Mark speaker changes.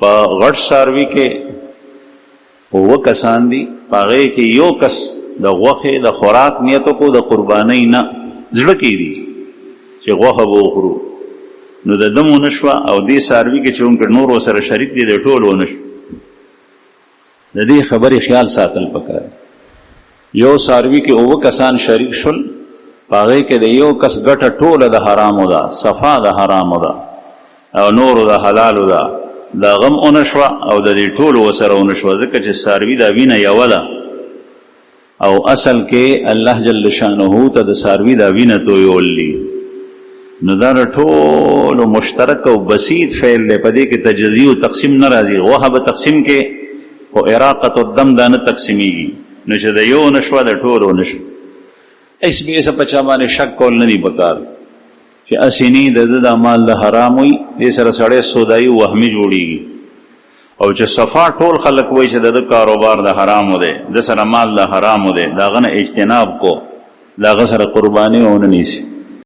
Speaker 1: په غټ څاروي کې 9 کسان دي، په هغې کې یو کس د غوښې د خوراک نیت وکړو د قربانۍ نه، زړه کې دي چې غوښه به وخورو، نو د دم ونه شوه او دې څاروي کې چې کوم نور ورسره شریک دي د ټول ونه شو. د دې خبرې خیال ساتل پکار. یو څاروي کې 9 کسان شریک شول، په هغې کې د یو کس ګټه ټوله د حرامو ده، صفا د حرامو ده او نورو د حلالو ده، دا غم ونه شوه او د دې ټولو ورسره ونه شوه، ځکه چې څاروي دا وینه یوه ده او اصل کې الله جل شانه ته د څاروي دا وینه تویول دي. نو دا ټولو مشترک او بسیط فعل دی، په دې کې تجزیه او تقسیم نه راځي. غوښه به تقسیم کې او اراقة الدم دا نه تقسیمیږي، نو چې د یو نه شوه د ټولو نه شوه. ایس بې ایسه په چا باندې شک کول نه دي پکار چې اسینی د ده دا مال د حرام وي، دې سره سړی سودایي وهمي جوړېږي، او چې صفا ټول خلک وایي چې د ده کاروبار د حرامو دی، د سره مال د حرامو دی، د هغه نه اجتناب کو، د هغه سره قرباني ونه نیسي.